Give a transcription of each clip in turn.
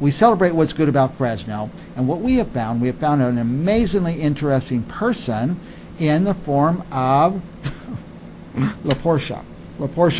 we celebrate what's good about Fresno. And what we have found an amazingly interesting person in the form of Laporsha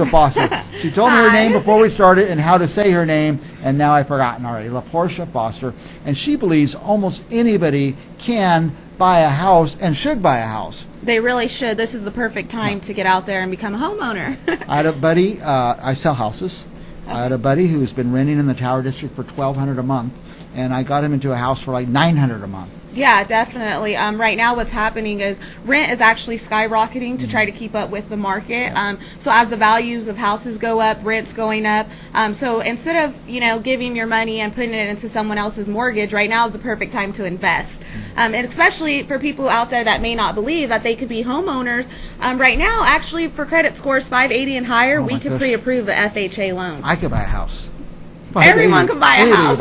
Foster. She told me her name before we started and how to say her name, and now I've forgotten already. Laporsha Foster. And she believes almost anybody can buy a house and should buy a house. They really should. This is the perfect time to get out there and become a homeowner. I had a buddy, I sell houses. Okay. I had a buddy who's been renting in the Tower District for $1,200 a month, and I got him into a house for like $900 a month. Yeah, definitely. Right now what's happening is rent is actually skyrocketing to try to keep up with the market. So as the values of houses go up, rent's going up. So instead of, giving your money and putting it into someone else's mortgage, right now is the perfect time to invest. And especially for people out there that may not believe that they could be homeowners, right now, actually, for credit scores 580 and higher, we could pre-approve the FHA loan. I could buy a house. Everyone can buy a house.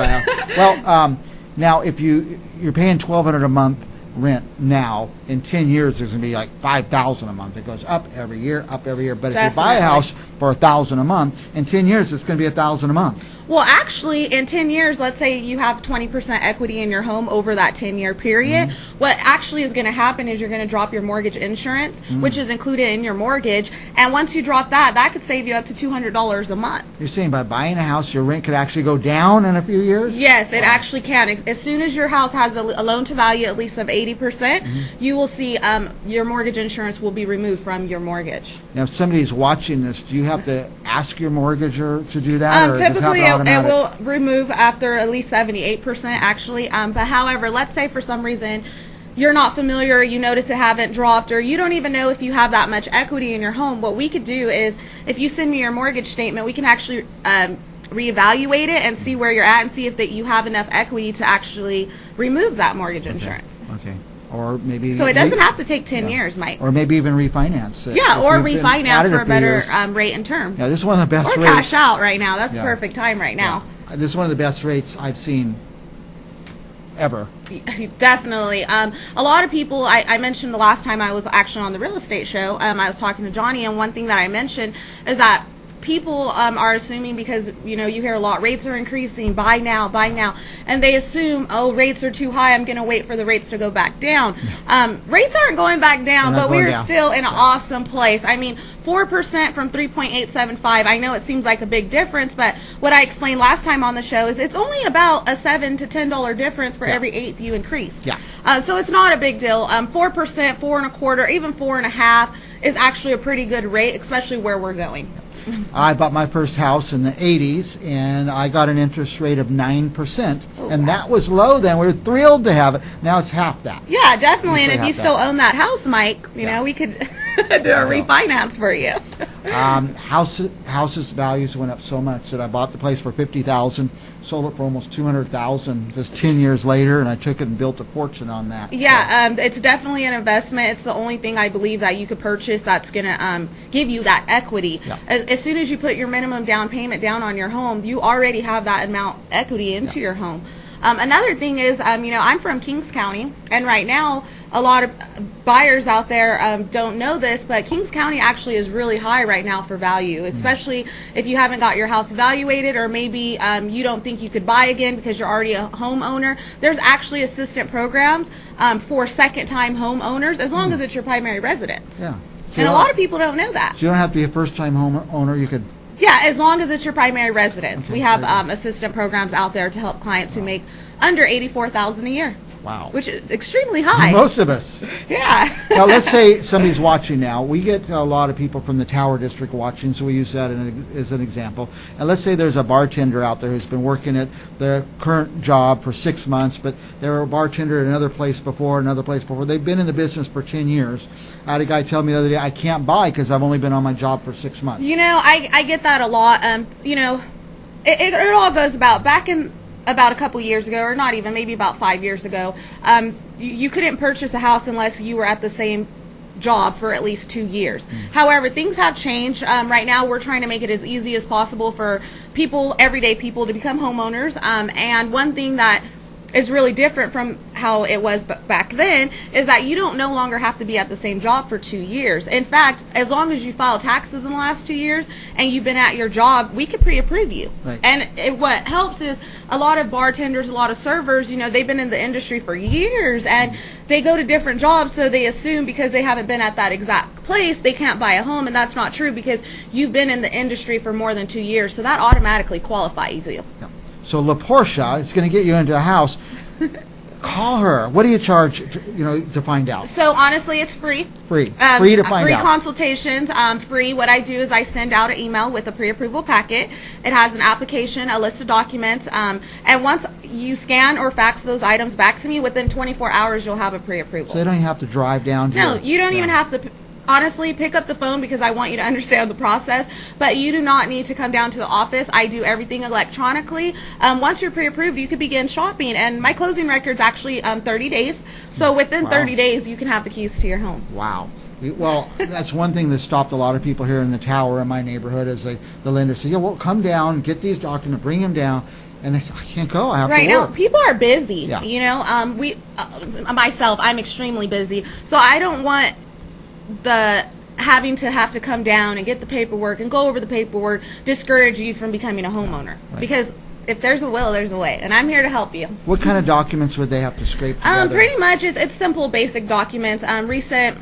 Well, now if you're paying $1,200 a month rent now, in 10 years there's going to be like $5,000 a month. It goes up every year. But Definitely. if you buy a house for $1,000 a month, in 10 years it's going to be $1,000 a month. Well, actually, in 10 years, let's say you have 20% equity in your home over that 10-year period. What actually is going to happen is you're going to drop your mortgage insurance, which is included in your mortgage. And once you drop that, that could save you up to $200 a month. You're saying by buying a house, your rent could actually go down in a few years? Yes, it actually can. As soon as your house has a loan to value at least of 80%, you will see your mortgage insurance will be removed from your mortgage. Now, if somebody's watching this, do you have to ask your mortgager to do that? Or Typically, it will remove after at least 78% actually. But however, let's say for some reason you're not familiar, you notice it haven't dropped, or you don't even know if you have that much equity in your home. What we could do is, if you send me your mortgage statement, we can actually reevaluate it and see where you're at and see if you have enough equity to actually remove that mortgage insurance. Okay. Or maybe so it doesn't have to take 10 years, Mike. Or maybe even refinance. Or refinance for a better rate and term. Yeah, this is one of the best rates. Or cash out right now. That's the perfect time right now. Yeah. This is one of the best rates I've seen ever. Definitely. A lot of people, I mentioned the last time I was actually on the real estate show, I was talking to Johnny, and one thing that I mentioned is that people are assuming, because you hear a lot, rates are increasing, buy now, and they assume, oh, rates are too high, I'm going to wait for the rates to go back down. Rates aren't going back down, but we're still in an awesome place. I mean, 4% from 3.875. I know it seems like a big difference, but what I explained last time on the show is it's only about a $7 to $10 difference for every eighth you increase. So it's not a big deal. 4%, 4.25, even 4.5 is actually a pretty good rate, especially where we're going. I bought my first house in the 80s, and I got an interest rate of 9%, and that was low then. We were thrilled to have it. Now it's half that. Yeah, definitely. And if you still own that house, Mike, you know, we could do a refinance for you. Houses values went up so much that I bought the place for $50,000, sold it for almost $200,000 just 10 years later, and I took it and built a fortune on that. Yeah, it's definitely an investment. It's the only thing I believe that you could purchase that's going to give you that equity. Yeah. As soon as you put your minimum down payment down on your home, you already have that amount equity into your home. Another thing is, I'm from Kings County, and right now a lot of buyers out there don't know this, but Kings County actually is really high right now for value, especially if you haven't got your house evaluated, or maybe you don't think you could buy again because you're already a homeowner. There's actually assistant programs for second-time homeowners, as long as it's your primary residence. Yeah. So and a lot of people don't know that. So you don't have to be a first-time homeowner. You could... Yeah, as long as it's your primary residence. Okay, we have assistant programs out there to help clients who make under $84,000 a year. Wow. Which is extremely high. Most of us. Yeah. Now, let's say somebody's watching now. We get a lot of people from the Tower District watching, so we use that as an example. And let's say there's a bartender out there who's been working at their current job for 6 months, but they were a bartender at another place before. They've been in the business for 10 years. I had a guy tell me the other day, I can't buy because I've only been on my job for 6 months. You know, I get that a lot. It all goes back in about a couple years ago, or not even, maybe about 5 years ago, you couldn't purchase a house unless you were at the same job for at least 2 years. However, things have changed. Right now, we're trying to make it as easy as possible for people, everyday people, to become homeowners. And one thing that is really different from how it was back then, is that you don't no longer have to be at the same job for 2 years. In fact, as long as you file taxes in the last 2 years and you've been at your job, we could pre-approve you. Right. And what helps is a lot of bartenders, a lot of servers, they've been in the industry for years, and they go to different jobs, so they assume because they haven't been at that exact place, they can't buy a home, and that's not true because you've been in the industry for more than 2 years, so that automatically qualifies you. Yeah. So Laporsha is going to get you into a house. Call her. What do you charge, to find out? So honestly, it's free. Free to find out. Free consultations, free. What I do is I send out an email with a pre-approval packet. It has an application, a list of documents, and once you scan or fax those items back to me, within 24 hours you'll have a pre-approval. So they don't even have to drive down to No, you don't even have to. Honestly, pick up the phone because I want you to understand the process, but you do not need to come down to the office. I do everything electronically. Once you're pre-approved, you can begin shopping, and my closing record's actually 30 days. So within 30 days, you can have the keys to your home. Wow. Well, that's one thing that stopped a lot of people here in the tower in my neighborhood is the lender said, yeah, well, come down, get these documents, bring them down. And they say, I can't go. I have to work. Right now, people are busy. Yeah. Myself, I'm extremely busy. So I don't want the having to have to come down and get the paperwork and go over the paperwork discourage you from becoming a homeowner. Right. Because if there's a will, there's a way, and I'm here to help you. What kind of documents would they have to scrape together? Pretty much it's simple basic documents, recent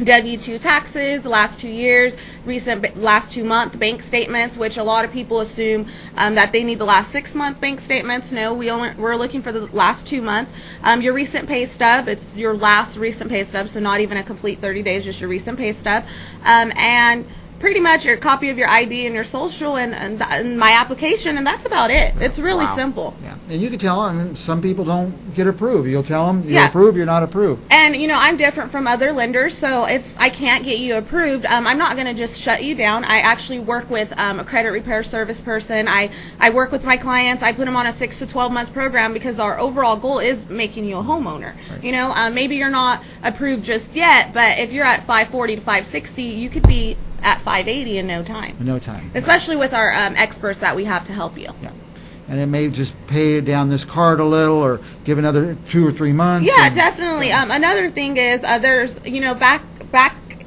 W-2 taxes, the last 2 years, recent last 2 month bank statements, which a lot of people assume that they need the last 6 month bank statements. No, we're looking for the last 2 months. Your recent pay stub, it's your last recent pay stub, so not even a complete 30 days, just your recent pay stub. And pretty much your copy of your ID and your social and my application, and that's about it. It's really simple. Yeah, and you can tell them some people don't get approved. You'll tell them you're approved, you're not approved. And I'm different from other lenders, so if I can't get you approved, I'm not going to just shut you down. I actually work with a credit repair service person. I work with my clients. I put them on a 6 to 12 month program because our overall goal is making you a homeowner. Right. Maybe you're not approved just yet, but if you're at 540 to 560, you could be at 580 in no time. In no time. Especially with our experts that we have to help you. Yeah. And it may just pay down this card a little or give another 2 or 3 months. Yeah, definitely. Another thing is there's, back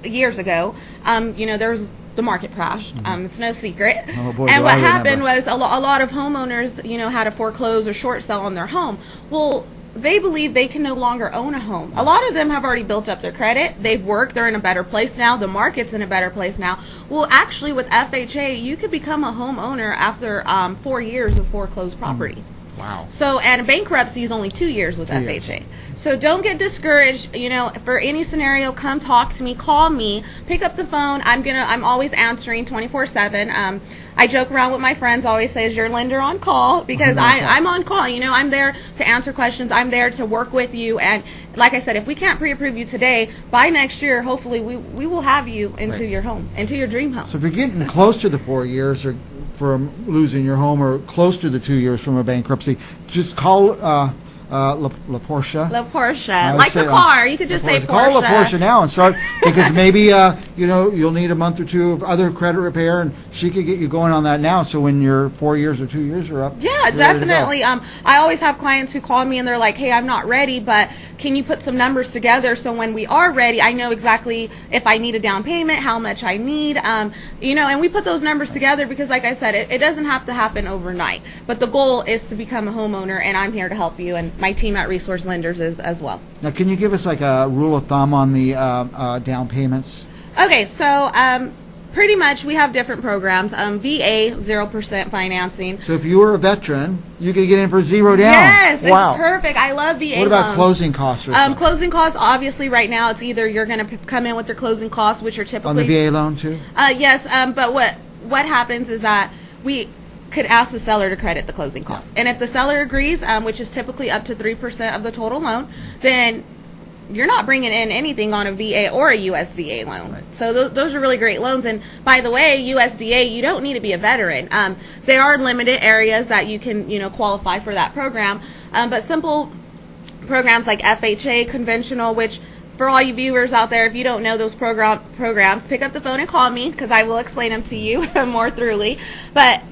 years ago, there was the market crash. It's no secret. Oh boy, and what happened was a lot of homeowners, had to foreclose or short sell on their home. Well, they believe they can no longer own a home. A lot of them have already built up their credit. They've worked. They're in a better place now. The market's in a better place now. Well, actually, with FHA, you could become a homeowner after 4 years of foreclosed property. Wow. So, and bankruptcy is only 2 years with FHA. So don't get discouraged. For any scenario, come talk to me, call me, pick up the phone. I'm always answering 24/7. I joke around with my friends, always say, is your lender on call? Because I'm on call. I'm there to answer questions. I'm there to work with you. And like I said, if we can't pre-approve you today, by next year, hopefully we will have you into your home, into your dream home. So if you're getting close to the 4 years or from losing your home or close to the 2 years from a bankruptcy, just call Laporsha. Laporsha, like the car. You could just say Porsche. Call Laporsha now and start, because maybe you'll need a month or two of other credit repair, and she could get you going on that now. So when your 4 years or 2 years are up, yeah, definitely. I always have clients who call me and they're like, "Hey, I'm not ready, but can you put some numbers together so when we are ready, I know exactly if I need a down payment, how much I need." And we put those numbers together because, like I said, it doesn't have to happen overnight. But the goal is to become a homeowner, and I'm here to help you. And my team at Resource Lenders is as well. Now, can you give us like a rule of thumb on the down payments? Okay, so pretty much we have different programs. VA, 0% financing. So if you were a veteran, you could get in for $0 down. Yes, wow. It's perfect. I love VA What about loans. closing costs? Or something? Closing costs, obviously, right now, it's either you're going to come in with your closing costs, which are typically... On the VA loan, too? Yes, but what happens is that we could ask the seller to credit the closing costs. And if the seller agrees, which is typically up to 3% of the total loan, then you're not bringing in anything on a VA or a USDA loan. Right. So those are really great loans. And by the way, USDA, you don't need to be a veteran. There are limited areas that you can, qualify for that program. But simple programs like FHA, conventional, which for all you viewers out there, if you don't know those programs, pick up the phone and call me because I will explain them to you more thoroughly. But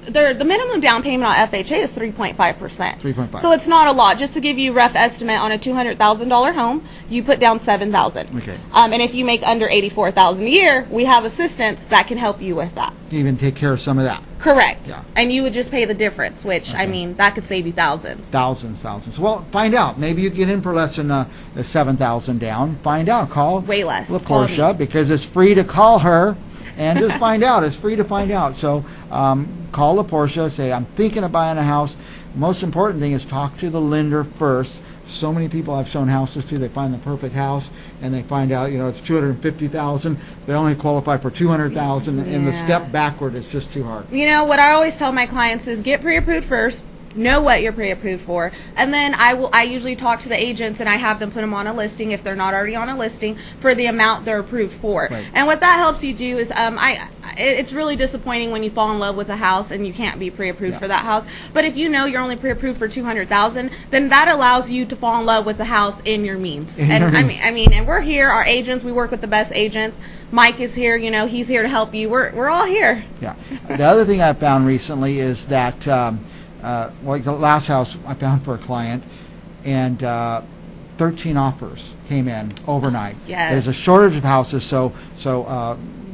the minimum down payment on FHA is 3.5%. 3.5. So it's not a lot. Just to give you a rough estimate, on a $200,000 home, you put down $7,000. Okay. And if you make under $84,000 a year, we have assistance that can help you with that. Even take care of some of that. Correct. Yeah. And you would just pay the difference, which, Okay. I mean, that could save you thousands. Thousands. Well, find out. Maybe you get in for less than the 7,000 down. Find out. Call Way less. Call Laporsha, me. because it's free to call her and just find out. It's free to find out. So call Laporsha. Say, I'm thinking of buying a house. Most important thing is talk to the lender first. So many people I've shown houses to, they find the perfect house, and they find out, it's $250,000. They only qualify for $200,000, and the Yeah. step backward is just too hard. You know, what I always tell my clients is get pre-approved first. Know what you're pre-approved for, and then I usually talk to the agents and I have them put them on a listing if they're not already on a listing for the amount they're approved for. Right. And what that helps you do is it's really disappointing when you fall in love with a house and you can't be pre-approved Yeah. for that house. But if you know you're only pre-approved for $200,000, then that allows you to fall in love with the house in your means. I mean, and we're here, our agents, we work with the best agents. Mike is here, he's here to help you. We're all here. Yeah. The other thing I found recently is that, like the last house I found for a client, and 13 offers came in overnight. Yes. There's a shortage of houses, so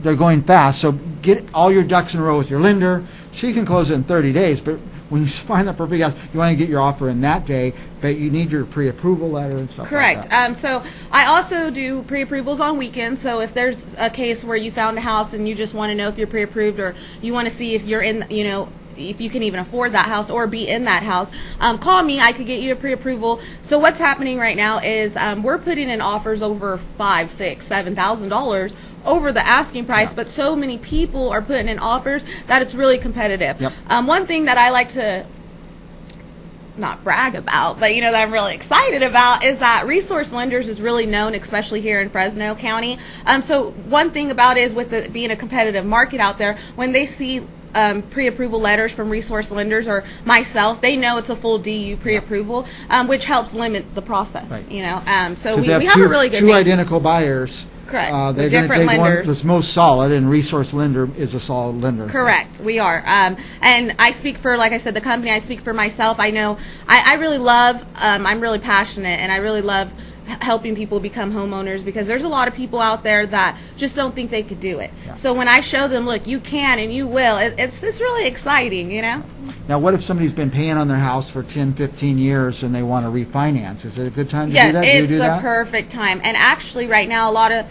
they're going fast. So get all your ducks in a row with your lender. She can close it in 30 days, but when you find that perfect house, you want to get your offer in that day, but you need your pre-approval letter and stuff Correct. like that. So I also do pre-approvals on weekends. So if there's a case where you found a house and you just want to know if you're pre-approved, or you want to see if you're in, if you can even afford that house or be in that house, call me. I could get you a pre-approval. So what's happening right now is we're putting in offers over $5,000, $6,000, $7,000 over the asking price, Yeah. but so many people are putting in offers that it's really competitive. Yep. One thing that I like to not brag about, but that I'm really excited about, is that Resource Lenders is really known, especially here in Fresno County. So one thing about it is, with it being a competitive market out there, when they see pre-approval letters from Resource Lenders or myself, they know it's a full DU pre-approval, which helps limit the process. Right. So if we they have a really good two name. identical buyers. Correct. They're With going to different take one lenders. that's most solid, and Resource Lender is a solid lender. Correct. We are. And I speak for, like I said, the company. I speak for myself. I know I really love, I'm really passionate, and I really love helping people become homeowners, because there's a lot of people out there that just don't think they could do it. Yeah. So when I show them, look, you can and you will, it's really exciting, Now, what if somebody's been paying on their house for 10, 15 years and they want to refinance? Is it a good time to do Yeah, that? Do you it's do the that? perfect time. And actually, right now, a lot of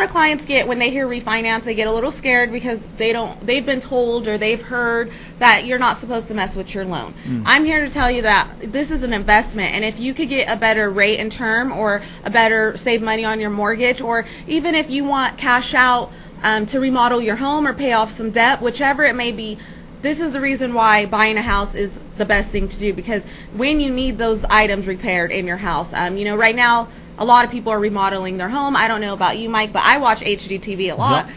clients get, when they hear refinance, they get a little scared because they've been told or they've heard that you're not supposed to mess with your loan. I'm here to tell you that this is an investment, and if you could get a better rate and term, or a better save money on your mortgage, or even if you want cash out to remodel your home or pay off some debt, whichever it may be, this is the reason why buying a house is the best thing to do, because when you need those items repaired in your house, right now, a lot of people are remodeling their home. I don't know about you, Mike, but I watch HGTV a lot.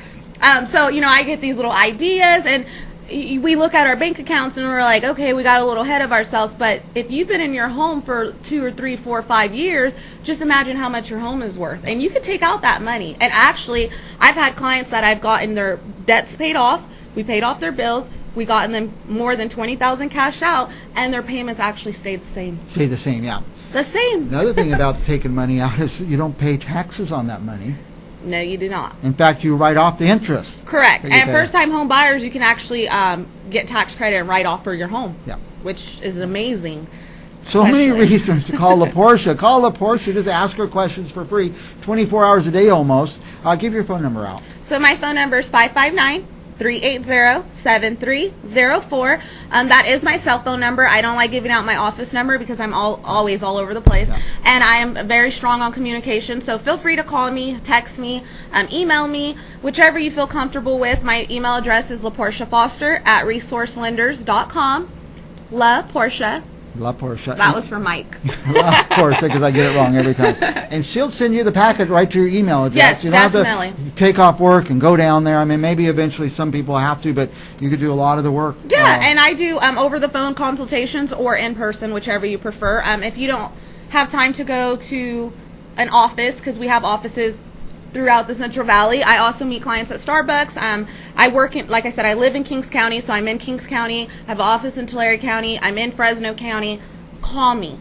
Yep. So, I get these little ideas, and we look at our bank accounts and we're like, okay, we got a little ahead of ourselves. But if you've been in your home for 2 or 3, 4, 5 years, just imagine how much your home is worth. And you could take out that money. And actually, I've had clients that I've gotten their debts paid off. We paid off their bills. We gotten them more than $20,000 cash out, and their payments actually stayed the same. Stay the same, yeah. The same. Another thing about taking money out is you don't pay taxes on that money. No, you do not. In fact, you write off the interest. Correct. that you And pay. first-time home buyers, you can actually get tax credit and write off for your home. Yeah. Which is amazing. So many Especially. reasons to call Laporsha. Call Laporsha. Just ask her questions for free, 24 hours a day almost. Give your phone number out. So my phone number is 559-380-7304. That is my cell phone number. I don't like giving out my office number because I'm always all over the place. Yeah. And I am very strong on communication. So feel free to call me, text me, email me, whichever you feel comfortable with. My email address is laporshafoster@resourcelenders.com. Laporsha. Laporsha. That was for Mike. Laporsha, because I get it wrong every time. And she'll send you the packet right to your email address. Yes, you don't definitely. have to take off work and go down there. I mean, maybe eventually some people have to, but you could do a lot of the work. Yeah, and I do over the phone consultations or in person, whichever you prefer. If you don't have time to go to an office, because we have offices throughout the Central Valley. I also meet clients at Starbucks. I work in, like I said, I live in Kings County, so I'm in Kings County. I have an office in Tulare County. I'm in Fresno County. Call me.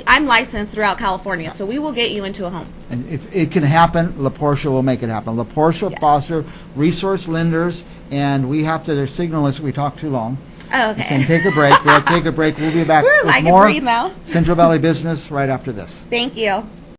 I'm licensed throughout California, so we will get you into a home. And if it can happen, Laporsha will make it happen. Laporsha, Yes. Foster, resource lenders, and we have to, their signal is we talk too long. Oh, So okay. take a break. We'll take a break. We'll be back Woo, with I can more breathe now. Central Valley business right after this. Thank you.